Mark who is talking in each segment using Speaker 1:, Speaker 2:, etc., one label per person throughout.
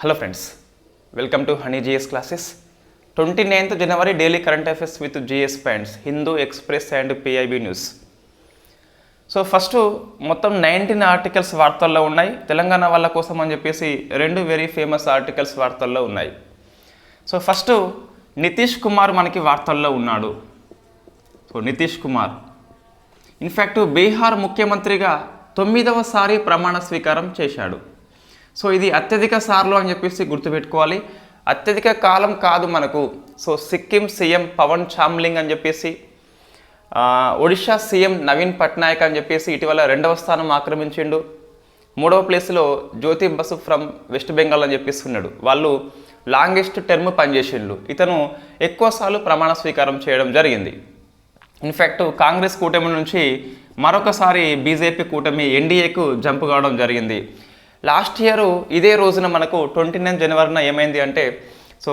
Speaker 1: Hello friends, welcome to Honey GS classes. 29th January daily current affairs with GS Pants, Hindu Express and PIB News. So first మొత్తం 19 articles వార్తల్లో ఉన్నాయి. తెలంగాణ వాళ్ళ కోసం అని చెప్పేసి రెండు వెరీ ఫేమస్ ఆర్టికల్స్ వార్తల్లో ఉన్నాయి. సో ఫస్ట్ నితీష్ కుమార్ మనకి వార్తల్లో ఉన్నాడు. సో నితీష్ కుమార్ ఇన్ఫ్యాక్ట్ బీహార్ ముఖ్యమంత్రిగా 9వసారి ప్రమాణ స్వీకారం చేశాడు. సో ఇది అత్యధిక సార్లు అని చెప్పేసి గుర్తుపెట్టుకోవాలి. అత్యధిక కాలం కాదు మనకు. సో సిక్కిం సీఎం పవన్ చామ్లింగ్ అని చెప్పేసి, ఒడిషా సీఎం నవీన్ పట్నాయక్ అని చెప్పేసి ఇటీవల 2వ స్థానం ఆక్రమించిండు. 3వ ప్లేస్లో జ్యోతి బసు ఫ్రమ్ వెస్ట్ బెంగాల్ అని చెప్పేసి ఉన్నాడు. వాళ్ళు లాంగెస్ట్ టర్మ్ పనిచేసిండు. ఇతను ఎక్కువసార్లు ప్రమాణ స్వీకారం చేయడం జరిగింది. ఇన్ఫ్యాక్ట్ కాంగ్రెస్ కూటమి నుంచి మరొకసారి బీజేపీ కూటమి ఎన్డీఏకు జంప్ కావడం జరిగింది. లాస్ట్ ఇయర్ ఇదే రోజున మనకు 29 జనవరిన ఏమైంది అంటే, సో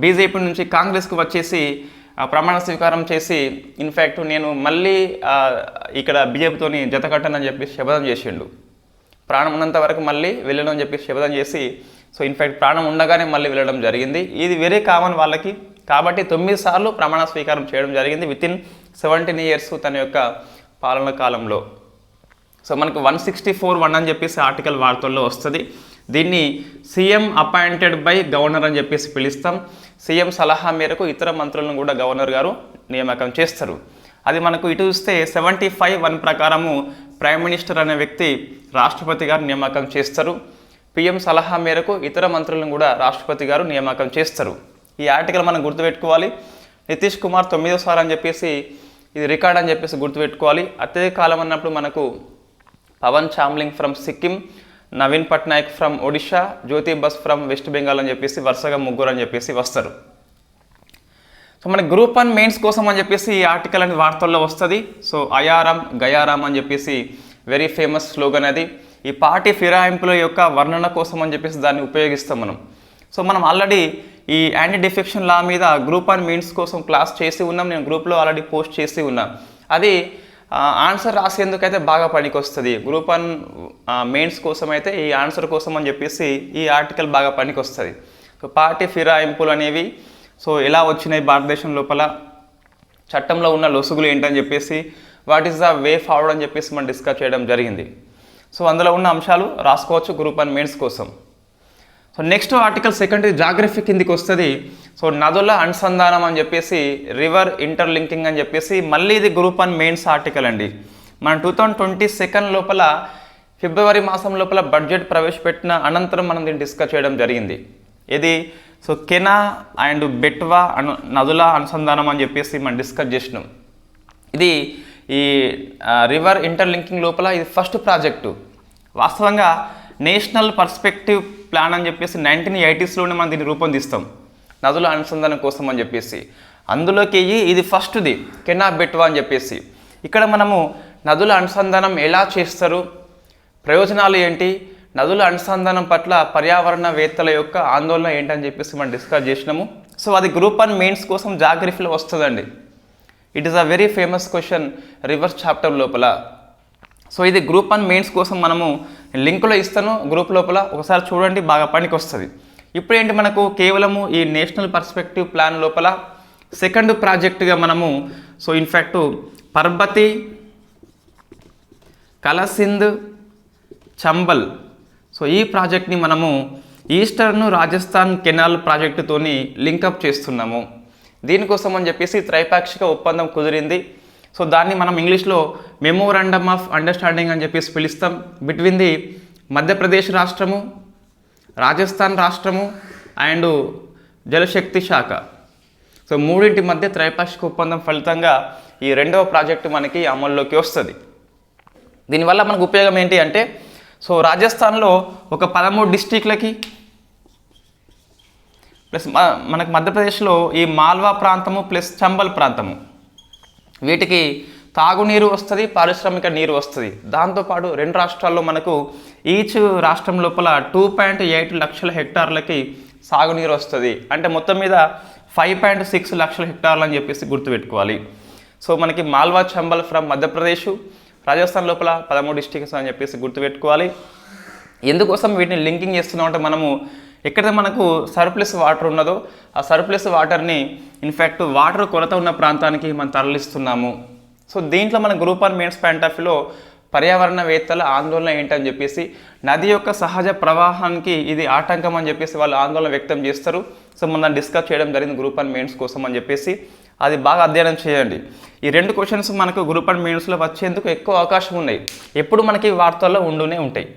Speaker 1: బీజేపీ నుంచి కాంగ్రెస్కు వచ్చేసి ప్రమాణ స్వీకారం చేసి ఇన్ఫ్యాక్ట్ నేను మళ్ళీ ఇక్కడ బీజేపీతోని జత కట్టనని చెప్పి శపథం చేసిండు. ప్రాణం ఉన్నంత వరకు మళ్ళీ వెళ్ళడం అని చెప్పి శపథం చేసి, సో ఇన్ఫ్యాక్ట్ ప్రాణం ఉండగానే మళ్ళీ వెళ్ళడం జరిగింది. ఇది వెరీ కామన్ వాళ్ళకి. కాబట్టి 9 సార్లు ప్రమాణ స్వీకారం చేయడం జరిగింది వితిన్ 17 years తన యొక్క పాలన కాలంలో. సో మనకు 164(1) అని చెప్పేసి ఆర్టికల్ వార్తల్లో వస్తుంది. దీన్ని సీఎం అపాయింటెడ్ బై గవర్నర్ అని చెప్పేసి పిలుస్తాం. సీఎం సలహా మేరకు ఇతర మంత్రులను కూడా గవర్నర్ గారు నియామకం చేస్తారు. అది మనకు ఇటు చూస్తే 75(1) ప్రకారము ప్రైమ్ మినిస్టర్ అనే వ్యక్తి రాష్ట్రపతి గారు నియామకం చేస్తారు. పిఎం సలహా మేరకు ఇతర మంత్రులను కూడా రాష్ట్రపతి గారు నియామకం చేస్తారు. ఈ ఆర్టికల్ మనం గుర్తుపెట్టుకోవాలి. నితీష్ కుమార్ 9వసారి అని చెప్పేసి ఇది రికార్డ్ అని చెప్పేసి గుర్తుపెట్టుకోవాలి. అత్యధిక కాలం అన్నప్పుడు మనకు Pawan Chamling from Sikkim, Naveen Patnaik from Odisha, Jyoti Basu from West Bengal అని చెప్పేసి వరుసగా ముగ్గురు అని చెప్పేసి వస్తారు. సో మన గ్రూప్ 1 మెయిన్స్ కోసం అని చెప్పేసి ఈ ఆర్టికల్ అనేది వార్తల్లో వస్తుంది. సో అయారాం గయారాం అని చెప్పేసి వెరీ ఫేమస్ స్లోగన్ అది. ఈ పార్టీ ఫిరాయింపుల యొక్క వర్ణన కోసం అని చెప్పేసి దాన్ని ఉపయోగిస్తాం మనం. సో మనం ఆల్రెడీ ఈ యాంటీ డిఫెక్షన్ లా మీద గ్రూప్ 1 మెయిన్స్ కోసం క్లాస్ చేసి ఉన్నాం. నేను గ్రూప్లో ఆల్రెడీ పోస్ట్ చేసి ఉన్నా. అది ఆన్సర్ రాసేందుకైతే బాగా పనికొస్తుంది. గ్రూప్ 1 మెయిన్స్ కోసం అయితే ఈ ఆన్సర్ కోసం అని చెప్పేసి ఈ ఆర్టికల్ బాగా పనికొస్తుంది. సో పార్టీ ఫిరాయింపులు అనేవి సో ఎలా వచ్చినాయి భారతదేశం లోపల, చట్టంలో ఉన్న లొసుగులు ఏంటని చెప్పేసి, what is the way forward అని చెప్పేసి మనం డిస్కస్ చేయడం జరిగింది. సో అందులో ఉన్న అంశాలు రాసుకోవచ్చు గ్రూప్ 1 మెయిన్స్ కోసం. So next article second geography కిందికి వస్తుంది. సో నదుల అనుసంధానం అని చెప్పేసి, రివర్ ఇంటర్లింకింగ్ అని చెప్పేసి, మళ్ళీ ఇది గ్రూప్ 1 మెయిన్స్ ఆర్టికల్ అండి. మనం 2022 లోపల ఫిబ్రవరి మాసం లోపల బడ్జెట్ ప్రవేశపెట్టిన అనంతరం మనం దీన్ని డిస్కస్ చేయడం జరిగింది. ఇది సో కెనా అండ్ బెట్వా నదుల అనుసంధానం అని చెప్పేసి మనం డిస్కస్ చేసినాం. ఇది ఈ రివర్ ఇంటర్లింకింగ్ లోపల ఇది ఫస్ట్ ప్రాజెక్టు. వాస్తవంగా నేషనల్ పర్స్పెక్టివ్ ప్లాన్ అని చెప్పేసి 1980sలోనే మనం దీన్ని రూపొందిస్తాం నదుల అనుసంధానం కోసం అని చెప్పేసి. అందులోకి ఇది ఫస్ట్ది కెనా బెట్వా అని చెప్పేసి. ఇక్కడ మనము నదుల అనుసంధానం ఎలా చేస్తారు, ప్రయోజనాలు ఏంటి, నదుల అనుసంధానం పట్ల పర్యావరణవేత్తల యొక్క ఆందోళన ఏంటని చెప్పేసి మనం డిస్కస్ చేసినాము. సో అది గ్రూప్ 1 మెయిన్స్ కోసం జాగ్రఫీలో వస్తుందండి. It is a very famous question reverse chapter లోపల. సో ఇది గ్రూప్ 1 మెయిన్స్ కోసం మనము లింకులో ఇస్తాను గ్రూప్ లోపల, ఒకసారి చూడండి, బాగా పనికి వస్తుంది. ఇప్పుడు ఏంటి మనకు కేవలము ఈ నేషనల్ పర్స్పెక్టివ్ ప్లాన్ లోపల సెకండ్ ప్రాజెక్టుగా మనము so in fact Parbati, Kalisindh, Chambal, so ఈ ప్రాజెక్ట్ని మనము ఈస్టర్న్ రాజస్థాన్ కెనాల్ ప్రాజెక్టుతోని లింకప్ చేస్తున్నాము. దీనికోసం అని చెప్పేసి త్రైపాక్షిక ఒప్పందం కుదిరింది. సో దాన్ని మనం ఇంగ్లీష్లో మెమోరాండమ్ ఆఫ్ అండర్స్టాండింగ్ అని చెప్పేసి పిలుస్తాం బిట్వీన్ ది మధ్యప్రదేశ్ రాష్ట్రము, రాజస్థాన్ రాష్ట్రము అండ్ జలశక్తి శాఖ. సో మూడింటి మధ్య త్రైపాక్షిక ఒప్పందం ఫలితంగా ఈ 2వ ప్రాజెక్టు మనకి అమల్లోకి వస్తుంది. దీనివల్ల మనకు ఉపయోగం ఏంటి అంటే, సో రాజస్థాన్లో ఒక 13 డిస్ట్రిక్ట్లకి ప్లస్ మనకు మధ్యప్రదేశ్లో ఈ మాల్వా ప్రాంతము ప్లస్ చంబల్ ప్రాంతము, వీటికి తాగునీరు వస్తుంది, పారిశ్రామిక నీరు వస్తుంది. దాంతోపాటు 2 రాష్ట్రాల్లో మనకు ఈచ్ రాష్ట్రం లోపల 2.8 లక్షల హెక్టార్లకి సాగునీరు వస్తుంది. అంటే మొత్తం మీద 5.6 లక్షల హెక్టార్లు అని చెప్పేసి గుర్తుపెట్టుకోవాలి. సో మనకి మాల్వా చంబల్ ఫ్రమ్ మధ్యప్రదేశ్, రాజస్థాన్ లోపల 13 డిస్ట్రిక్ట్స్ అని చెప్పేసి గుర్తుపెట్టుకోవాలి. ఎందుకోసం వీటిని లింకింగ్ చేస్తున్నాం అంటే, మనము ఎక్కడైతే మనకు సర్ప్లస్ వాటర్ ఉన్నదో ఆ సర్ప్లస్ వాటర్ని ఇన్ఫ్యాక్ట్ వాటర్ కొరత ఉన్న ప్రాంతానికి మనం తరలిస్తున్నాము. సో దీంట్లో మన గ్రూప్ 1 మెయిన్స్ పాయింట్ ఆఫ్ వ్యూలో పర్యావరణవేత్తల ఆందోళన ఏంటని చెప్పేసి నది యొక్క సహజ ప్రవాహానికి ఇది ఆటంకం అని చెప్పేసి వాళ్ళు ఆందోళన వ్యక్తం చేస్తారు. సో మనం డిస్కస్ చేయడం జరిగింది గ్రూప్ 1 మెయిన్స్ కోసం అని చెప్పేసి అది బాగా అధ్యయనం చేయండి. ఈ 2 క్వశ్చన్స్ మనకు గ్రూప్ 1 మెయిన్స్లో వచ్చేందుకు ఎక్కువ అవకాశం ఉన్నాయి, ఎప్పుడు మనకి వార్తల్లో ఉంటూనే ఉంటాయి.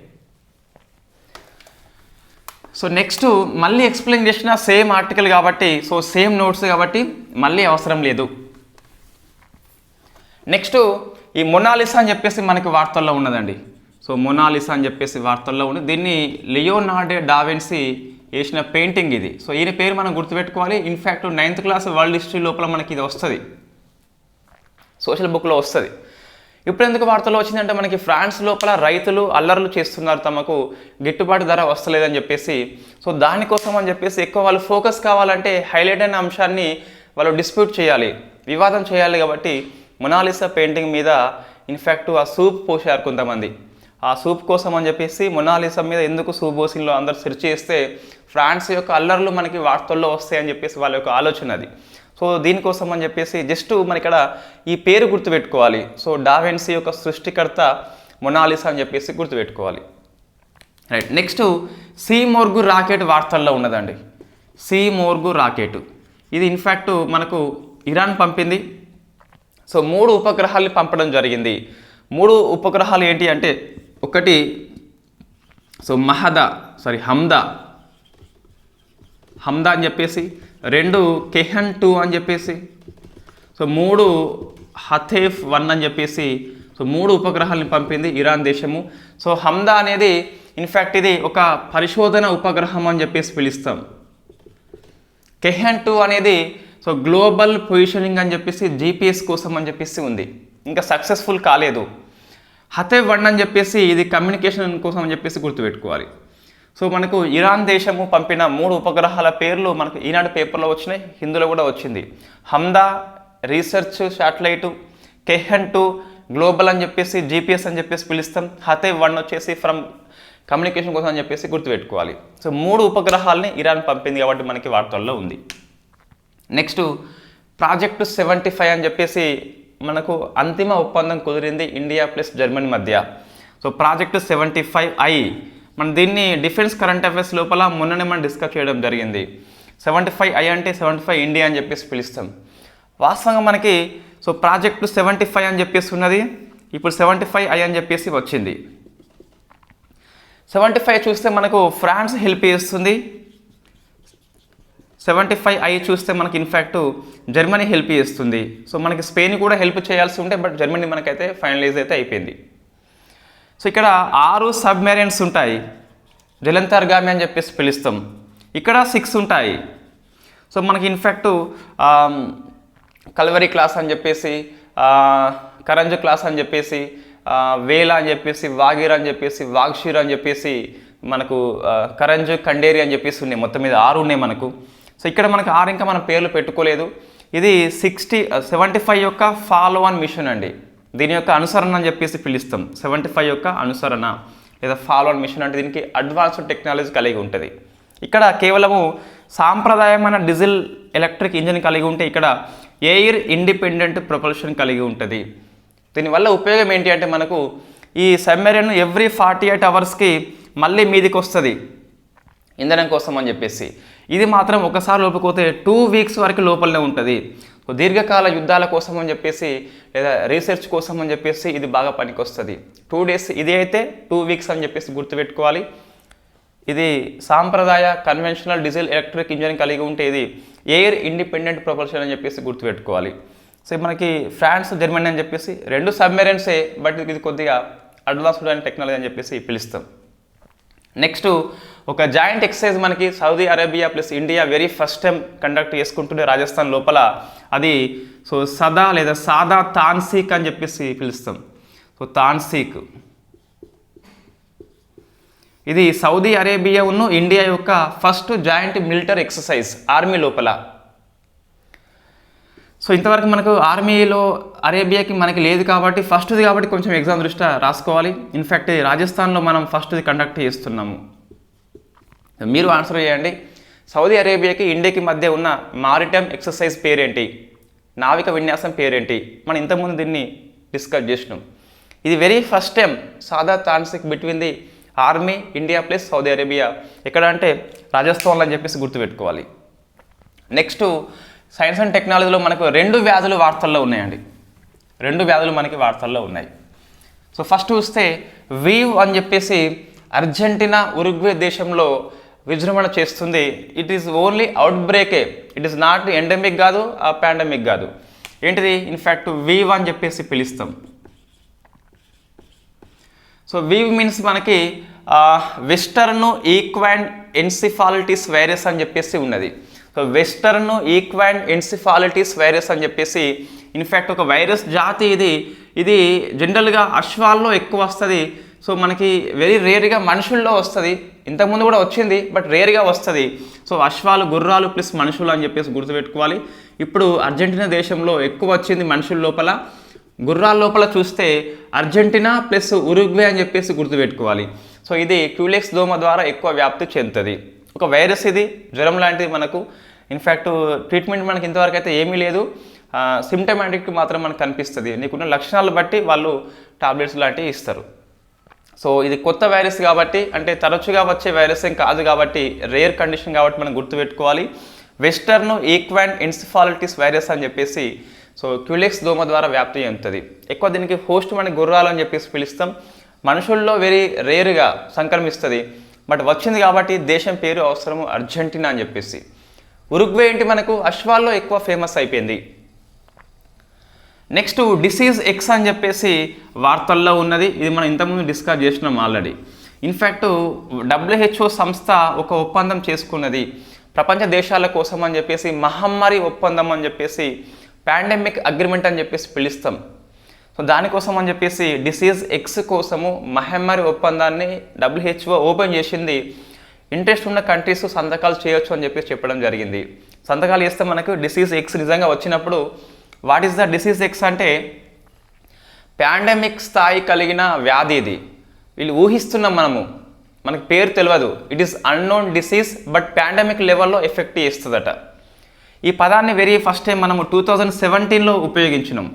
Speaker 1: సో నెక్స్ట్ మళ్ళీ ఎక్స్ప్లెయిన్ చేసిన సేమ్ ఆర్టికల్ కాబట్టి సో సేమ్ నోట్స్ కాబట్టి మళ్ళీ అవసరం లేదు. నెక్స్ట్ ఈ మొనాలిసా అని చెప్పేసి మనకి వార్తల్లో ఉన్నదండి. సో మొనాలిసా అని చెప్పేసి వార్తల్లో ఉంది. దీన్ని లియోనార్డో డావిన్సీ వేసిన పెయింటింగ్ ఇది. సో ఈయన పేరు మనం గుర్తుపెట్టుకోవాలి. In fact 9th class world history లోపల మనకి ఇది వస్తుంది, సోషల్ బుక్లో వస్తుంది. ఇప్పుడు ఎందుకు వార్తల్లో వచ్చిందంటే మనకి ఫ్రాన్స్ లోపల రైతులు అల్లర్లు చేస్తున్నారు, తమకు గిట్టుబాటు ధర వస్తలేదని చెప్పేసి. సో దానికోసం అని చెప్పేసి ఎక్కువ వాళ్ళు ఫోకస్ కావాలంటే హైలైట్ అయిన అంశాన్ని వాళ్ళు డిస్ప్యూట్ చేయాలి, వివాదం చేయాలి. కాబట్టి మొనాలిసా పెయింటింగ్ మీద ఇన్ఫ్యాక్ట్ ఆ సూప్ పోసారు కొంతమంది. ఆ సూప్ కోసం అని చెప్పేసి మొనాలిసా మీద ఎందుకు సూప్ పోసిన్లో అందరు సెర్చ్ చేస్తే ఫ్రాన్స్ యొక్క అల్లర్లు మనకి వార్తల్లో వస్తాయని చెప్పేసి వాళ్ళ యొక్క ఆలోచన అది. సో దీనికోసం అని చెప్పేసి జస్ట్ మన ఇక్కడ ఈ పేరు గుర్తుపెట్టుకోవాలి. సో డావిన్సీ యొక్క సృష్టికర్త మొనాలిసా అని చెప్పేసి గుర్తుపెట్టుకోవాలి. రైట్. నెక్స్ట్ సీమోర్గు రాకెట్ వార్తల్లో ఉన్నదండి. సీమోర్గు రాకెట్ ఇది ఇన్ఫ్యాక్ట్ మనకు ఇరాన్ పంపింది. సో 3 ఉపగ్రహాలు పంపడం జరిగింది. 3 ఉపగ్రహాలు ఏంటి అంటే ఒకటి సో హమ్దా అని చెప్పేసి, 2 కెహన్ 2 అని చెప్పేసి, సో 3 హతేఫ్ 1 అని చెప్పేసి. సో 3 ఉపగ్రహాలను పంపింది ఇరాన్ దేశము. సో హమ్దా అనేది ఇన్ఫ్యాక్ట్ ఇది ఒక పరిశోధన ఉపగ్రహం అని చెప్పేసి పిలుస్తాం. కెహన్ 2 అనేది సో గ్లోబల్ పొజిషనింగ్ అని చెప్పేసి GPS కోసం అని చెప్పేసి ఉంది, ఇంకా సక్సెస్ఫుల్ కాలేదు. హతేఫ్ 1 అని చెప్పేసి ఇది కమ్యూనికేషన్ కోసం అని చెప్పేసి గుర్తుపెట్టుకోవాలి. సో మనకు ఇరాన్ దేశము పంపిన 3 ఉపగ్రహాల పేర్లు మనకు ఈనాడు పేపర్లో వచ్చినాయి, హిందీలో కూడా వచ్చింది. హమ్దా రీసెర్చ్ శాటిలైటు, కెహన్ 2 గ్లోబల్ అని చెప్పేసి GPS అని చెప్పేసి పిలుస్తాం, హతేఫ్ 1 వచ్చేసి ఫ్రమ్ కమ్యూనికేషన్ కోసం అని చెప్పేసి గుర్తుపెట్టుకోవాలి. సో 3 ఉపగ్రహాలని ఇరాన్ పంపింది కాబట్టి మనకి వార్తల్లో ఉంది. నెక్స్ట్ ప్రాజెక్టు 75 అని చెప్పేసి మనకు అంతిమ ఒప్పందం కుదిరింది ఇండియా ప్లస్ జర్మనీ మధ్య. సో ప్రాజెక్టు 75I మనం దీన్ని డిఫెన్స్ కరెంట్ అఫైర్స్ లోపల మొన్ననే మనం డిస్కస్ చేయడం జరిగింది. 75I అంటే 75 ఇండియా అని చెప్పేసి పిలుస్తాం. వాస్తవంగా మనకి సో ప్రాజెక్టు 75 అని చెప్పేసి ఉన్నది, ఇప్పుడు 75I అని చెప్పేసి వచ్చింది. 75 చూస్తే మనకు ఫ్రాన్స్ హెల్ప్ చేస్తుంది, 75I చూస్తే మనకి ఇన్ఫ్యాక్ట్ జర్మనీ హెల్ప్ చేస్తుంది. సో మనకి స్పెయిన్ కూడా హెల్ప్ చేయాల్సి ఉంటే బట్ జర్మనీ మనకైతే ఫైనలైజ్ అయితే అయిపోయింది. సో ఇక్కడ 6 సబ్మెరైన్స్ ఉంటాయి, జలంతర్గామి అని చెప్పేసి పిలుస్తాం. ఇక్కడ 6 ఉంటాయి. సో మనకి ఇన్ఫ్యాక్ట్ కల్వరీ క్లాస్ అని చెప్పేసి, కరంజ్ క్లాస్ అని చెప్పేసి, వేలా అని చెప్పేసి, వాగిర్ అని చెప్పేసి, వాగ్షీర్ అని చెప్పేసి, మనకు కరంజ్ కండేరి అని చెప్పేసి ఉన్నాయి. మొత్తం మీద 6 ఉన్నాయి మనకు. సో ఇక్కడ మనకు 6 ఇంకా మనం పేర్లు పెట్టుకోలేదు. ఇది 75 యొక్క ఫాలో ఆన్ మిషన్ అండి, దీని యొక్క అనుసరణ అని చెప్పేసి పిలుస్తాం. 75 యొక్క అనుసరణ లేదా ఫాలో ఆన్ మిషన్ అంటే దీనికి అడ్వాన్స్డ్ టెక్నాలజీ కలిగి ఉంటుంది. ఇక్కడ కేవలము సాంప్రదాయమైన డీజిల్ ఎలక్ట్రిక్ ఇంజిన్ కలిగి ఉంటే ఇక్కడ ఎయిర్ ఇండిపెండెంట్ ప్రొపల్షన్ కలిగి ఉంటుంది. దీనివల్ల ఉపయోగం ఏంటి అంటే మనకు ఈ సబ్మెరైన్ ఎవ్రీ 48 అవర్స్కి మళ్ళీ మీదికి వస్తుంది ఇంధనం కోసం అని చెప్పేసి. ఇది మాత్రం ఒకసారి లోపలిపోతే 2 వీక్స్ వరకు లోపలనే ఉంటుంది. దీర్ఘకాల యుద్ధాల కోసం అని చెప్పేసి లేదా రీసెర్చ్ కోసం అని చెప్పేసి ఇది బాగా పనికి వస్తుంది. 2 డేస్ ఇది అయితే 2 వీక్స్ అని చెప్పేసి గుర్తుపెట్టుకోవాలి. ఇది సాంప్రదాయ కన్వెన్షనల్ డీజిల్ ఎలక్ట్రిక్ ఇంజిన్ కలిగి ఉంటే ఇది ఎయిర్ ఇండిపెండెంట్ ప్రొపల్షన్ అని చెప్పేసి గుర్తుపెట్టుకోవాలి. సో మనకి ఫ్రాన్స్ జర్మనీ అని చెప్పేసి 2 సబ్మెరైన్సే, బట్ ఇది కొద్దిగా అడ్వాన్స్డ్ అయిన టెక్నాలజీ అని చెప్పేసి పిలుస్తాం. నెక్స్ట్ ఒక జాయింట్ ఎక్సర్సైజ్ మనకి Saudi Arabia plus India very first time conduct చేసుకుంటుండే రాజస్థాన్ లోపల. అది సో సదా లేదా సాదా తాన్సీక్ అని చెప్పేసి పిలుస్తాం. సో తాన్సీక్ ఇది సౌదీ అరేబియా ఉన్న ఇండియా యొక్క first joint military exercise army లోపల. సో ఇంతవరకు మనకు ఆర్మీలో అరేబియాకి మనకి లేదు కాబట్టి ఫస్ట్ది కాబట్టి కొంచెం ఎగ్జామ్ దృష్ట్యా రాసుకోవాలి. ఇన్ఫ్యాక్ట్ రాజస్థాన్లో మనం ఫస్ట్ది కండక్ట్ చేస్తున్నాము. మీరు ఆన్సర్ చేయండి. సౌదీ అరేబియాకి ఇండియాకి మధ్య ఉన్న మారిటైమ్ ఎక్సర్సైజ్ పేరేంటి? నావిక విన్యాసం పేరేంటి? మనం ఇంతకుముందు దీన్ని డిస్కస్ చేసినాం. ఇది వెరీ ఫస్ట్ టైం సాదాత్ ట్రాన్సిక్ between the army India plus Saudi Arabia. ఎక్కడ అంటే రాజస్థాన్లో అని చెప్పేసి గుర్తుపెట్టుకోవాలి. నెక్స్ట్ సైన్స్ అండ్ టెక్నాలజీలో మనకు 2 వ్యాధులు వార్తల్లో ఉన్నాయండి. 2 వ్యాధులు మనకి వార్తల్లో ఉన్నాయి. సో ఫస్ట్ చూస్తే వీవ్ అని చెప్పేసి అర్జెంటీనా ఉరుగ్వే దేశంలో విజృంభణ చేస్తుంది. ఇట్ ఈస్ ఓన్లీ అవుట్ బ్రేకే, ఇట్ ఈస్ నాట్ ఎండమిక్ కాదు, పాండమిక్ కాదు. ఏంటిది? ఇన్ఫ్యాక్ట్ వీవ్ అని చెప్పేసి పిలుస్తాం. సో వీవ్ మీన్స్ మనకి వెస్టర్న్ ఈక్వైన్ ఎన్సిఫాలిటిస్ వైరస్ అని చెప్పేసి ఉన్నది. So western equine encephalitis virus అని చెప్పేసి ఇన్ఫ్యాక్ట్ ఒక వైరస్ జాతి ఇది జనరల్గా అశ్వాల్లో ఎక్కువ వస్తుంది. సో మనకి వెరీ రేర్గా మనుషుల్లో వస్తుంది. ఇంతకుముందు కూడా వచ్చింది, బట్ రేర్గా వస్తుంది. సో అశ్వాలు, గుర్రాలు ప్లస్ మనుషులు అని చెప్పేసి గుర్తుపెట్టుకోవాలి. ఇప్పుడు అర్జెంటీనా దేశంలో ఎక్కువ వచ్చింది మనుషుల లోపల. గుర్రాల లోపల చూస్తే అర్జెంటీనా ప్లస్ ఉరుగ్వే అని చెప్పేసి గుర్తుపెట్టుకోవాలి. సో ఇది క్యూలెక్స్ దోమ ద్వారా ఎక్కువ వ్యాప్తి చెందుతుంది. ఒక వైరస్ ఇది, జ్వరం లాంటిది మనకు. ఇన్ఫ్యాక్ట్ ట్రీట్మెంట్ మనకి ఇంతవరకు అయితే ఏమీ లేదు. సిమ్టమాటిక్ మాత్రం మనకు కనిపిస్తుంది. నీకున్న లక్షణాలు బట్టి వాళ్ళు టాబ్లెట్స్ లాంటివి ఇస్తారు. సో ఇది కొత్త వైరస్ కాబట్టి, అంటే తరచుగా వచ్చే వైరస్ ఏం కాదు కాబట్టి, రేర్ కండిషన్ కాబట్టి మనం గుర్తుపెట్టుకోవాలి. వెస్టర్న్ ఈక్వైన్ ఎన్సిఫాలిటిస్ వైరస్ అని చెప్పేసి సో క్యూలెక్స్ దోమ ద్వారా వ్యాప్తి చెందుతుంది. ఎక్కువ దీనికి హోస్ట్ మనకి గుర్రాలు అని చెప్పేసి పిలుస్తాం. మనుషుల్లో వెరీ రేరుగా సంక్రమిస్తుంది, బట్ వచ్చింది కాబట్టి దేశం పేరు అవసరము అర్జెంటీనా అని చెప్పేసి. ఉరుగ్వే ఏంటి? మనకు అశ్వాల్లో ఎక్కువ ఫేమస్ అయిపోయింది. నెక్స్ట్ డిసీజ్ ఎక్స్ అని చెప్పేసి వార్తల్లో ఉన్నది. ఇది మనం ఇంతకుముందు డిస్కస్ చేసినాం ఆల్రెడీ. ఇన్ఫ్యాక్ట్ WHO సంస్థ ఒక ఒప్పందం చేసుకున్నది ప్రపంచ దేశాల కోసం అని చెప్పేసి, మహమ్మారి ఒప్పందం అని చెప్పేసి, పాండమిక్ అగ్రిమెంట్ అని చెప్పేసి పిలుస్తాం. సో దానికోసం అని చెప్పేసి డిసీజ్ ఎక్స్ కోసము మహమ్మారి ఒప్పందాన్ని WHO ఓపెన్ చేసింది. ఇంట్రెస్ట్ ఉన్న కంట్రీస్ సంతకాలు చేయొచ్చు అని చెప్పేసి చెప్పడం జరిగింది. సంతకాలు చేస్తే మనకు డిసీజ్ ఎక్స్ నిజంగా వచ్చినప్పుడు, what is the disease X అంటే పాండమిక్ స్థాయి కలిగిన వ్యాధి ఇది. వీళ్ళు ఊహిస్తున్నాం, మనకి పేరు తెలియదు. It is unknown disease, but pandemic లెవెల్లో ఎఫెక్ట్ చేస్తుందట. ఈ పదాన్ని వెరీ ఫస్ట్ టైం మనము 2017లో ఉపయోగించినాం.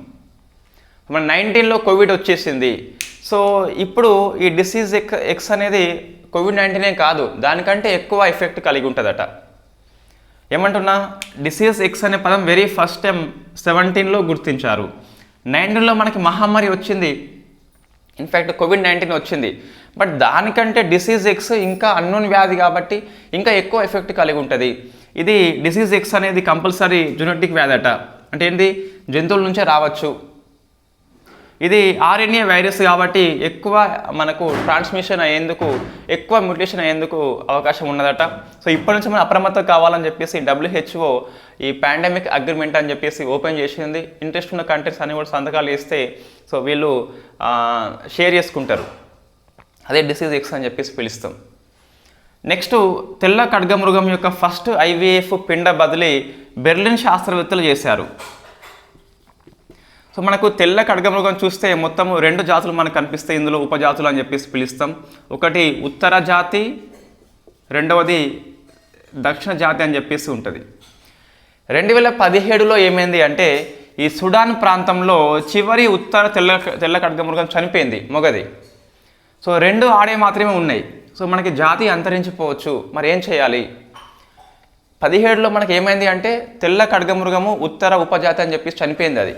Speaker 1: మన 19లో కోవిడ్ వచ్చేసింది. సో ఇప్పుడు ఈ డిసీజ్ ఎక్స్ అనేది COVID-19 కాదు, దానికంటే ఎక్కువ ఎఫెక్ట్ కలిగి ఉంటుందట. ఏమంటున్నా, డిసీజ్ ఎక్స్ అనే పదం వెరీ ఫస్ట్ టైం 17లో గుర్తించారు. 19లో మనకి మహమ్మారి వచ్చింది, ఇన్ఫ్యాక్ట్ COVID-19 వచ్చింది. బట్ దానికంటే డిసీజ్ ఎక్స్ ఇంకా అన్నోన్ వ్యాధి కాబట్టి ఇంకా ఎక్కువ ఎఫెక్ట్ కలిగి ఉంటుంది. ఇది డిసీజ్ ఎక్స్ అనేది కంపల్సరీ జెనెటిక్ వ్యాధి అట. అంటే ఏంటి? జంతువుల నుంచే రావచ్చు. ఇది RNA వైరస్ కాబట్టి ఎక్కువ మనకు ట్రాన్స్మిషన్ అయ్యేందుకు, ఎక్కువ మ్యూటేషన్ అయ్యేందుకు అవకాశం ఉన్నదట. సో ఇప్పటి నుంచి మనం అప్రమత్తం కావాలని చెప్పేసి WHO ఈ పాండమిక్ అగ్రిమెంట్ అని చెప్పేసి ఓపెన్ చేసింది. ఇంట్రెస్ట్ ఉన్న కంట్రీస్ అన్ని కూడా సంతకాలు చేస్తే సో వీళ్ళు షేర్ చేసుకుంటారు. అదే డిసీజ్ ఎక్స్ అని చెప్పేసి పిలుస్తాం. నెక్స్ట్ తెల్ల ఖడ్గమృగం యొక్క ఫస్ట్ IVF పిండ బదిలీ బెర్లిన్ శాస్త్రవేత్తలు చేశారు. సో మనకు తెల్ల ఖడ్గమృగం చూస్తే మొత్తం 2 జాతులు మనకు కనిపిస్తాయి. ఇందులో ఉపజాతులు అని చెప్పేసి పిలుస్తాం. ఒకటి ఉత్తర జాతి, రెండవది దక్షిణ జాతి అని చెప్పేసి ఉంటుంది. 2017లో ఏమైంది అంటే ఈ సుడాన్ ప్రాంతంలో చివరి ఉత్తర తెల్ల ఖడ్గమృగం చనిపోయింది, మొగది. సో 2 ఆడే మాత్రమే ఉన్నాయి. సో మనకి జాతి అంతరించిపోవచ్చు, మరి ఏం చేయాలి? 17లో మనకి ఏమైంది అంటే తెల్ల ఖడ్గమృగము ఉత్తర ఉపజాతి అని చెప్పేసి చనిపోయింది అది.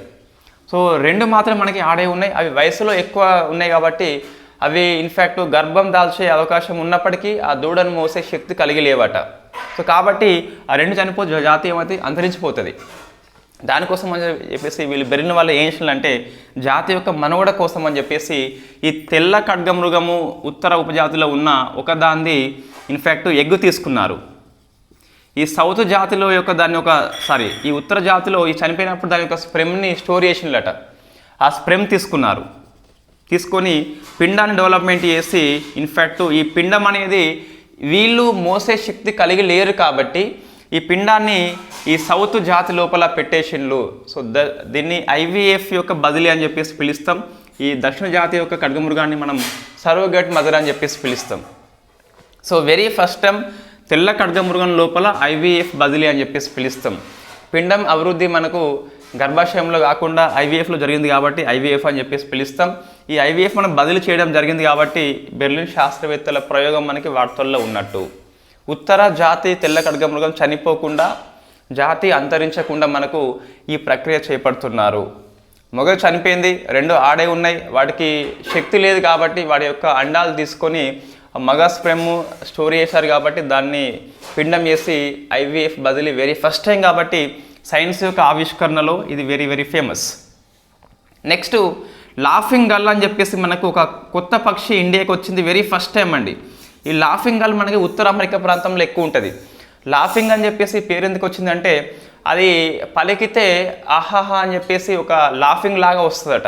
Speaker 1: సో 2 మాత్రం మనకి ఆడే ఉన్నాయి. అవి వయసులో ఎక్కువ ఉన్నాయి కాబట్టి అవి ఇన్ఫ్యాక్ట్ గర్భం దాల్చే అవకాశం ఉన్నప్పటికీ ఆ దూడను మోసే శక్తి కలిగి లేవట. సో కాబట్టి ఆ 2 చనిపోతే జాతి ఏమైతే అంతరించిపోతుంది. దానికోసం అని చెప్పేసి వీళ్ళు బెరిన వాళ్ళు ఏం చేయాలంటే జాతి యొక్క మనుగడ కోసం అని చెప్పేసి ఈ తెల్ల ఖడ్గమృగము ఉత్తర ఉపజాతిలో ఉన్న ఒకదాన్ని ఇన్ఫ్యాక్ట్ ఎగ్గు తీసుకున్నారు. ఈ సౌత్ జాతిలో యొక్క ఈ ఉత్తర జాతిలో ఈ చనిపోయినప్పుడు దాని యొక్క స్ప్రెమ్ని స్టోర్ చేసినట్ట. ఆ స్ప్రెమ్ తీసుకొని పిండాన్ని డెవలప్మెంట్ చేసి ఇన్ఫ్యాక్ట్ ఈ పిండం అనేది వీళ్ళు మోసే శక్తి కలిగి లేరు కాబట్టి ఈ పిండాన్ని ఈ సౌత్ జాతి లోపల పెట్టేసిండ్లు. సో దీన్ని IVF యొక్క బదిలీ అని చెప్పేసి పిలుస్తాం. ఈ దక్షిణ జాతి యొక్క ఖడ్గమృగాన్ని మనం సర్వోగేట్ మదర్ అని చెప్పేసి పిలుస్తాం. సో వెరీ ఫస్ట్ టైం తెల్ల ఖడ్గమృగం లోపల ఐవీఎఫ్ బదిలీ అని చెప్పేసి పిలుస్తాం. పిండం అభివృద్ధి మనకు గర్భాశయంలో కాకుండా ఐవీఎఫ్లో జరిగింది కాబట్టి ఐవీఎఫ్ అని చెప్పేసి పిలుస్తాం. ఈ ఐవీఎఫ్ మనం బదిలీ చేయడం జరిగింది కాబట్టి బెర్లిన్ శాస్త్రవేత్తల ప్రయోగం మనకి వార్తల్లో ఉన్నట్టు. ఉత్తర జాతి తెల్ల ఖడ్గమృగం చనిపోకుండా, జాతి అంతరించకుండా మనకు ఈ ప్రక్రియ చేపడుతున్నారు. మొగ చనిపోయింది, 2 ఆడే ఉన్నాయి, వాటికి శక్తి లేదు కాబట్టి వాడి యొక్క అండాలు తీసుకొని మగ స్పెర్మ్ స్టోర్ చేశారు కాబట్టి దాన్ని పిండం చేసి ఐవీఎఫ్ బదిలీ వెరీ ఫస్ట్ టైం కాబట్టి సైన్స్ యొక్క ఆవిష్కరణలో ఇది very very famous. Next laughing గల్ అని చెప్పేసి మనకు ఒక కొత్త పక్షి ఇండియాకి వచ్చింది వెరీ ఫస్ట్ టైం అండి. ఈ లాఫింగ్ గల్ మనకి ఉత్తర అమెరికా ప్రాంతంలో ఎక్కువ ఉంటుంది. లాఫింగ్ అని చెప్పేసి పేరు ఎందుకు వచ్చిందంటే అది పలికితే ఆహాహా అని చెప్పేసి ఒక లాఫింగ్ లాగా వస్తుందట,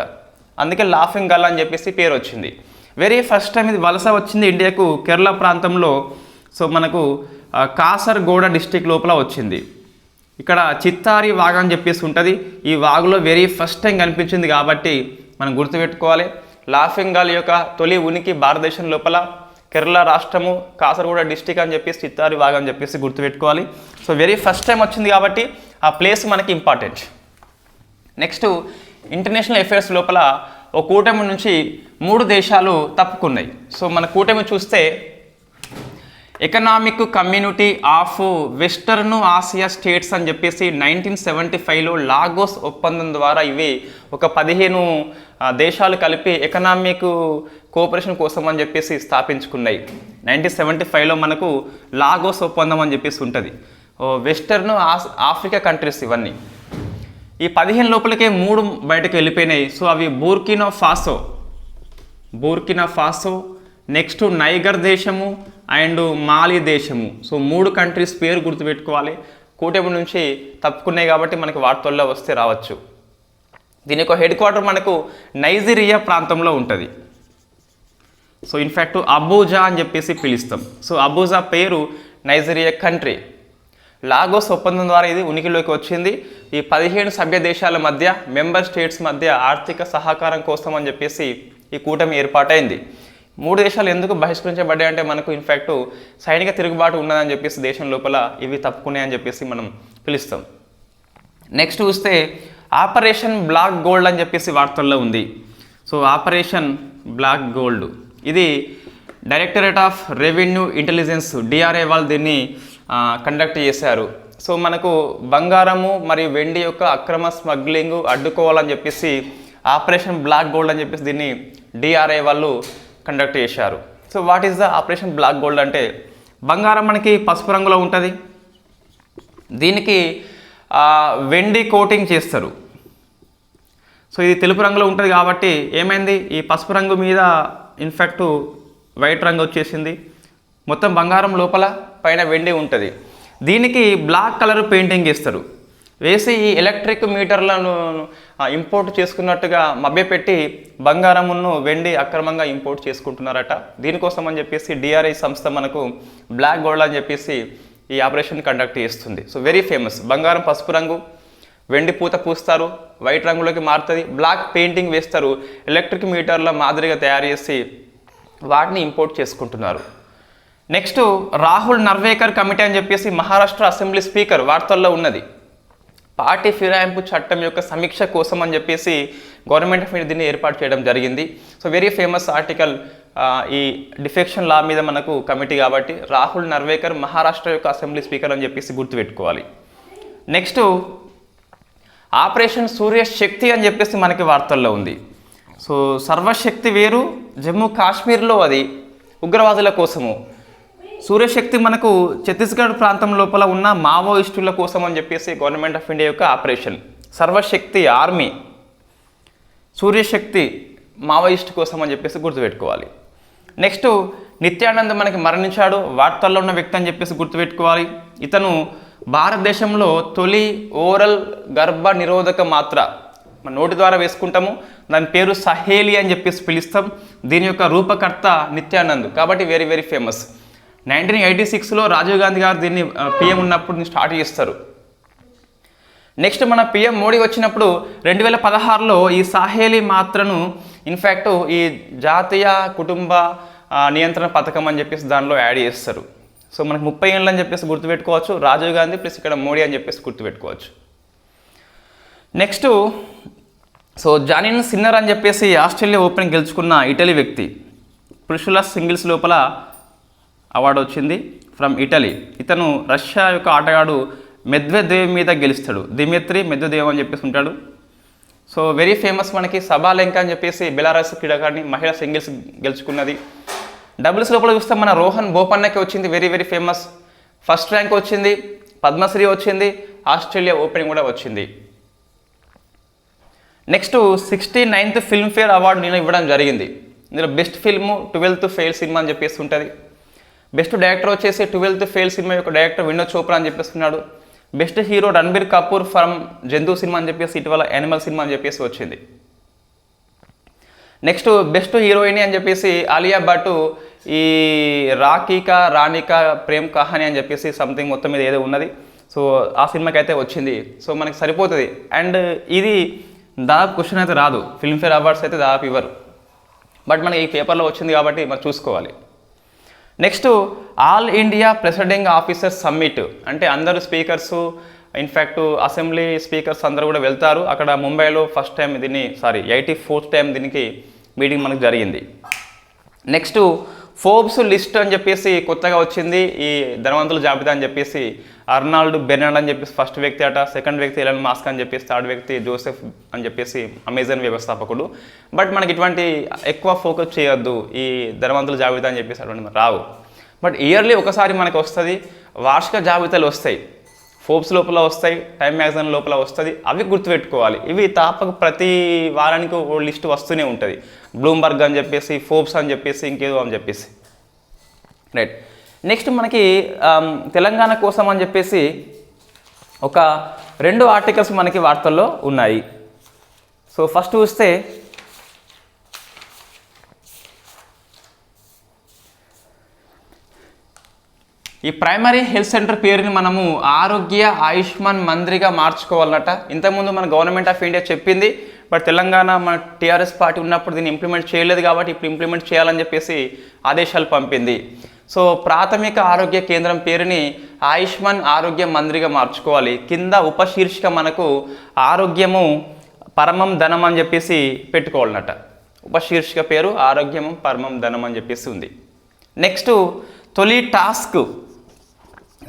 Speaker 1: అందుకే లాఫింగ్ గల్ అని చెప్పేసి పేరు వచ్చింది. వెరీ ఫస్ట్ టైం ఇది వలస వచ్చింది ఇండియాకు కేరళ ప్రాంతంలో. సో మనకు కాసర్గోడ డిస్టిక్ లోపల వచ్చింది. ఇక్కడ చిత్తారి వాగు అని చెప్పేసి ఉంటుంది. ఈ వాగులో వెరీ ఫస్ట్ టైం కనిపించింది కాబట్టి మనం గుర్తుపెట్టుకోవాలి. లాఫింగ్ గల్ యొక్క తొలి ఉనికి భారతదేశం లోపల కేరళ రాష్ట్రము కాసర్గోడ డిస్టిక్ అని చెప్పేసి చిత్తారి వాగు అని చెప్పేసి గుర్తుపెట్టుకోవాలి. సో వెరీ ఫస్ట్ టైం వచ్చింది కాబట్టి ఆ ప్లేస్ మనకి ఇంపార్టెంట్. నెక్స్ట్ ఇంటర్నేషనల్ అఫైర్స్ లోపల ఒక కూటమి నుంచి 3 దేశాలు తప్పుకున్నాయి. సో మన కూటమి చూస్తే economic community of western Asia states అని చెప్పేసి 1975లో లాగోస్ ఒప్పందం ద్వారా ఇవి ఒక 15 దేశాలు కలిపి ఎకనామిక్ కోఆపరేషన్ కోసం అని చెప్పేసి స్థాపించుకున్నాయి. 1975లో మనకు లాగోస్ ఒప్పందం అని చెప్పేసి ఉంటుంది. వెస్టర్న్ ఆఫ్రికా కంట్రీస్ ఇవన్నీ. ఈ 15 లోపలికే 3 బయటకు వెళ్ళిపోయినాయి. సో అవి బూర్కినా ఫాసో, నెక్స్ట్ నైగర్ దేశము అండ్ మాలి దేశము. సో 3 కంట్రీస్ పేరు గుర్తుపెట్టుకోవాలి. కూటమి నుంచి తప్పుకున్నాయి కాబట్టి మనకి వార్తల్లో వస్తే రావచ్చు. దీని యొక్క హెడ్ క్వార్టర్ మనకు నైజీరియా ప్రాంతంలో ఉంటుంది. సో ఇన్ఫ్యాక్ట్ అబూజా అని చెప్పేసి పిలుస్తాం. సో అబూజా పేరు నైజీరియా కంట్రీ. లాగోస్ ఒప్పందం ద్వారా ఇది ఉనికిలోకి వచ్చింది. ఈ 15 సభ్య దేశాల మధ్య, మెంబర్ స్టేట్స్ మధ్య ఆర్థిక సహకారం కోసం అని చెప్పేసి ఈ కూటమి ఏర్పాటైంది. 3 దేశాలు ఎందుకు బహిష్కరించబడ్డాయి అంటే మనకు ఇన్ఫ్యాక్ట్ సైనిక తిరుగుబాటు ఉన్నదని చెప్పేసి దేశం లోపల ఇవి తప్పుకున్నాయని చెప్పేసి మనం పిలుస్తాం. నెక్స్ట్ చూస్తే ఆపరేషన్ బ్లాక్ గోల్డ్ అని చెప్పేసి వార్తల్లో ఉంది. సో ఆపరేషన్ బ్లాక్ గోల్డ్ ఇది directorate of revenue intelligence DRA వాళ్ళు దీన్ని కండక్ట్ చేశారు. సో మనకు బంగారము మరియు వెండి యొక్క అక్రమ స్మగ్లింగ్ అడ్డుకోవాలని చెప్పేసి ఆపరేషన్ బ్లాక్ గోల్డ్ అని చెప్పేసి దీన్ని డిఆర్ఏ వాళ్ళు కండక్ట్ చేశారు. So what is the operation black gold అంటే బంగారం మనకి పసుపు రంగులో ఉంటుంది, దీనికి వెండి కోటింగ్ చేస్తారు. సో ఇది తెలుపు రంగులో ఉంటుంది కాబట్టి ఏమైంది, ఈ పసుపు రంగు మీద ఇన్ఫ్యాక్ట్ వైట్ రంగు వచ్చేసింది. మొత్తం బంగారం లోపల పైన వెండి ఉంటుంది. దీనికి బ్లాక్ కలర్ పెయింటింగ్ వేస్తారు. వేసి ఈ ఎలక్ట్రిక్ మీటర్లను ఇంపోర్ట్ చేసుకున్నట్టుగా మభ్యపెట్టి బంగారమును వెండి అక్రమంగా ఇంపోర్ట్ చేసుకుంటున్నారట. దీనికోసం అని చెప్పేసి డిఆర్ఐ సంస్థ మనకు బ్లాక్ గోల్డ్ అని చెప్పేసి ఈ ఆపరేషన్ కండక్ట్ చేస్తుంది. So very famous. బంగారం పసుపు రంగు, వెండి పూత పూస్తారు, వైట్ రంగులోకి మారుతుంది, బ్లాక్ పెయింటింగ్ వేస్తారు, ఎలక్ట్రిక్ మీటర్ల మాదిరిగా తయారు చేసి వాటిని ఇంపోర్ట్ చేసుకుంటున్నారు. నెక్స్ట్ రాహుల్ నర్వేకర్ కమిటీ అని చెప్పేసి మహారాష్ట్ర అసెంబ్లీ స్పీకర్ వార్తల్లో ఉన్నది. పార్టీ ఫిరాయింపు చట్టం యొక్క సమీక్ష కోసం అని చెప్పేసి గవర్నమెంట్ ఆఫ్ ఇండియా దీన్ని ఏర్పాటు చేయడం జరిగింది. సో వెరీ ఫేమస్ ఆర్టికల్ ఈ డిఫెక్షన్ లా మీద మనకు కమిటీ కాబట్టి రాహుల్ నర్వేకర్ మహారాష్ట్ర యొక్క అసెంబ్లీ స్పీకర్ అని చెప్పేసి గుర్తుపెట్టుకోవాలి. నెక్స్ట్ ఆపరేషన్ సూర్యశక్తి అని చెప్పేసి మనకి వార్తల్లో ఉంది. సో సర్వశక్తి వేరు, జమ్మూ కాశ్మీర్లో అది ఉగ్రవాదుల కోసము. సూర్యశక్తి మనకు ఛత్తీస్గఢ్ ప్రాంతం లోపల ఉన్న మావోయిస్టుల కోసం అని చెప్పేసి గవర్నమెంట్ ఆఫ్ ఇండియా యొక్క ఆపరేషన్. సర్వశక్తి ఆర్మీ, సూర్యశక్తి మావోయిస్ట్ కోసం అని చెప్పేసి గుర్తుపెట్టుకోవాలి. నెక్స్ట్ నిత్యానంద్ మనకి మరణించాడు, వార్తల్లో ఉన్న వ్యక్తి అని చెప్పేసి గుర్తుపెట్టుకోవాలి. ఇతను భారతదేశంలో తొలి ఓరల్ గర్భ నిరోధక మాత్ర మన నోటి ద్వారా వేసుకుంటాము, దాని పేరు సహేలి అని చెప్పేసి పిలుస్తాం. దీని యొక్క రూపకర్త నిత్యానంద్ కాబట్టి వెరీ వెరీ ఫేమస్. 1986లో రాజీవ్ గాంధీ గారు దీన్ని పిఎం ఉన్నప్పుడు దీన్ని స్టార్ట్ చేస్తారు. నెక్స్ట్ మన పిఎం మోడీ వచ్చినప్పుడు 2016లో ఈ సహేలి మాత్రను ఇన్ఫ్యాక్ట్ ఈ జాతీయ కుటుంబ నియంత్రణ పథకం అని చెప్పేసి దానిలో యాడ్ చేస్తారు. సో మనకు 30 ఏళ్ళు అని చెప్పేసి గుర్తుపెట్టుకోవచ్చు. రాజీవ్ గాంధీ ప్లస్ ఇక్కడ మోడీ అని చెప్పేసి గుర్తుపెట్టుకోవచ్చు. నెక్స్ట్ సో జానిన్ సిన్నర్ అని చెప్పేసి ఆస్ట్రేలియా ఓపెన్ గెలుచుకున్న ఇటలీ వ్యక్తి. పురుషుల సింగిల్స్ లోపల అవార్డు వచ్చింది ఫ్రమ్ ఇటలీ. ఇతను రష్యా యొక్క ఆటగాడు మెద్వెదేవ్ మీద గెలుస్తాడు. దిమిత్రి మెద్వెదేవ్ అని చెప్పేసి ఉంటాడు. సో వెరీ ఫేమస్ మనకి సబాలెంకా అని చెప్పేసి బెలారస్ క్రీడాకారిణి, మహిళా సింగిల్స్ గెలుచుకున్నది. డబుల్స్ లోపల చూస్తే మన రోహన్ బోపన్నకి వచ్చింది, very very famous. First rank వచ్చింది, పద్మశ్రీ వచ్చింది, ఆస్ట్రేలియా ఓపెన్ కూడా వచ్చింది. నెక్స్ట్ 69th ఫిల్మ్ఫేర్ అవార్డు నేను ఇవ్వడం జరిగింది. ఇందులో best film 12th fail cinema అని చెప్పేసి ఉంటుంది. బెస్ట్ డైరెక్టర్ వచ్చేసి 12th ఫెయిల్ సినిమా యొక్క డైరెక్టర్ వినోద్ చోప్రా అని చెప్పేస్తున్నాడు. Best hero Ranbir Kapoor from Jantu cinema అని చెప్పేసి ఇటీవల యానిమల్ సినిమా అని చెప్పేసి వచ్చింది. నెక్స్ట్ బెస్ట్ హీరోయిన్ అని చెప్పేసి ఆలియా భట్ ఈ రాకీకా రాణికా ప్రేమ్ కహాని అని చెప్పేసి సంథింగ్ మొత్తం మీద ఏదో ఉన్నది. సో ఆ సినిమాకి అయితే వచ్చింది. సో మనకి సరిపోతుంది. అండ్ ఇది దాదాపు క్వశ్చన్ అయితే రాదు, ఫిల్మ్ఫేర్ అవార్డ్స్ అయితే దాదాపు ఇవ్వరు, బట్ మనకి ఈ పేపర్లో వచ్చింది కాబట్టి మరి చూసుకోవాలి. Next all India preceding officers summit అంటే అందరూ స్పీకర్సు, ఇన్ఫ్యాక్ట్ అసెంబ్లీ స్పీకర్స్ అందరూ కూడా వెళ్తారు. అక్కడ ముంబైలో ఫస్ట్ టైం దీన్ని 84th టైం దీనికి మీటింగ్ మనకు జరిగింది. నెక్స్ట్ ఫోర్బ్స్ లిస్ట్ అని చెప్పేసి కొత్తగా వచ్చింది, ఈ ధనవంతుల జాబితా అని చెప్పేసి. అర్నాల్డ్ బెర్నాల్డ్ అని చెప్పేసి ఫస్ట్ వ్యక్తి అట, సెకండ్ వ్యక్తి ఎలన్ మాస్క్ అని చెప్పేసి, థర్డ్ వ్యక్తి జోసెఫ్ అని చెప్పేసి అమెజాన్ వ్యవస్థాపకుడు. బట్ మనకి ఇటువంటి ఎక్కువ ఫోకస్ చేయొద్దు ఈ ధనవంతుల జాబితా అని చెప్పేసి అటువంటి రావు. బట్ ఇయర్లీ ఒకసారి మనకు వస్తుంది, వార్షిక జాబితాలు వస్తాయి, ఫోర్బ్స్ లోపల వస్తాయి, టైమ్ మ్యాగజైన్ లోపల వస్తుంది. అవి గుర్తుపెట్టుకోవాలి. ఇవి తాపక ప్రతి వారానికి ఓ లిస్ట్ వస్తూనే ఉంటుంది. బ్లూంబర్గ్ అని చెప్పేసి, ఫోర్బ్స్ అని చెప్పేసి, ఇంకేదో అని చెప్పేసి. రైట్. నెక్స్ట్ మనకి తెలంగాణ కోసం అని చెప్పేసి ఒక 2 ఆర్టికల్స్ మనకి వార్తల్లో ఉన్నాయి. సో ఫస్ట్ చూస్తే ఈ ప్రైమరీ హెల్త్ సెంటర్ పేరుని మనము ఆరోగ్య ఆయుష్మాన్ మంత్రిగా మార్చుకోవాలన్నట. ఇంతకుముందు మన గవర్నమెంట్ ఆఫ్ ఇండియా చెప్పింది, బట్ తెలంగాణ మన టీఆర్ఎస్ పార్టీ ఉన్నప్పుడు దీన్ని ఇంప్లిమెంట్ చేయలేదు కాబట్టి ఇప్పుడు ఇంప్లిమెంట్ చేయాలని చెప్పేసి ఆదేశాలు పంపింది. సో ప్రాథమిక ఆరోగ్య కేంద్రం పేరుని ఆయుష్మాన్ ఆరోగ్య మంత్రిగా మార్చుకోవాలి. కింద ఉపశీర్షిక మనకు ఆరోగ్యము పరమం ధనం అని చెప్పేసి పెట్టుకోవాలన్నట. ఉపశీర్షిక పేరు ఆరోగ్యము పరమం ధనం అని చెప్పేసి ఉంది. నెక్స్ట్ తొలి task.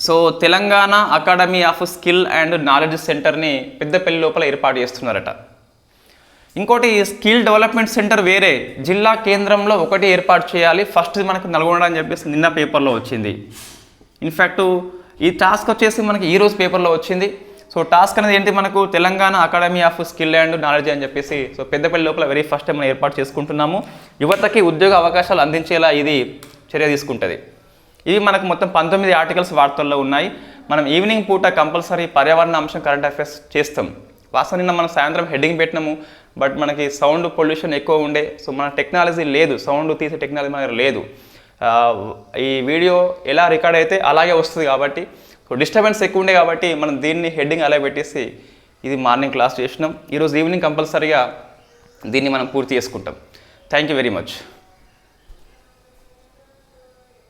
Speaker 1: So Telangana academy of skill and knowledge సెంటర్ని పెద్దపల్లి లోపల ఏర్పాటు చేస్తున్నారట. ఇంకోటి స్కిల్ డెవలప్మెంట్ సెంటర్ వేరే జిల్లా కేంద్రంలో ఒకటి ఏర్పాటు చేయాలి. ఫస్ట్ మనకు నల్గొండ అని చెప్పేసి నిన్న పేపర్లో వచ్చింది. ఇన్ఫ్యాక్ట్ ఈ టాస్క్ వచ్చేసి మనకి ఈరోజు పేపర్లో వచ్చింది. సో టాస్క్ అనేది ఏంటి, మనకు Telangana academy of skill and knowledge అని చెప్పేసి సో పెద్దపల్లి లోపల వెరీ ఫస్ట్ టైం మనం ఏర్పాటు చేసుకుంటున్నాము. యువతకి ఉద్యోగ అవకాశాలు అందించేలా ఇది చర్య తీసుకుంటుంది. ఇవి మనకు మొత్తం 19 ఆర్టికల్స్ వార్తల్లో ఉన్నాయి. మనం ఈవినింగ్ పూట కంపల్సరీ పర్యావరణ అంశం కరెంట్ అఫైర్స్ చేస్తాం. వాస్తవం నిన్న మనం సాయంత్రం హెడ్డింగ్ పెట్టినాము, బట్ మనకి సౌండ్ పొల్యూషన్ ఎక్కువ ఉండే, సో మన టెక్నాలజీ లేదు, సౌండ్ తీసే టెక్నాలజీ మన దగ్గర లేదు. ఈ వీడియో ఎలా రికార్డ్ అయితే అలాగే వస్తుంది కాబట్టి సో డిస్టర్బెన్స్ ఎక్కువ ఉండే కాబట్టి మనం దీన్ని హెడ్డింగ్ అలా పెట్టేసి ఇది మార్నింగ్ క్లాస్ చేసినాం. ఈరోజు ఈవినింగ్ కంపల్సరీగా దీన్ని మనం పూర్తి చేసుకుంటాం. Thank you very much.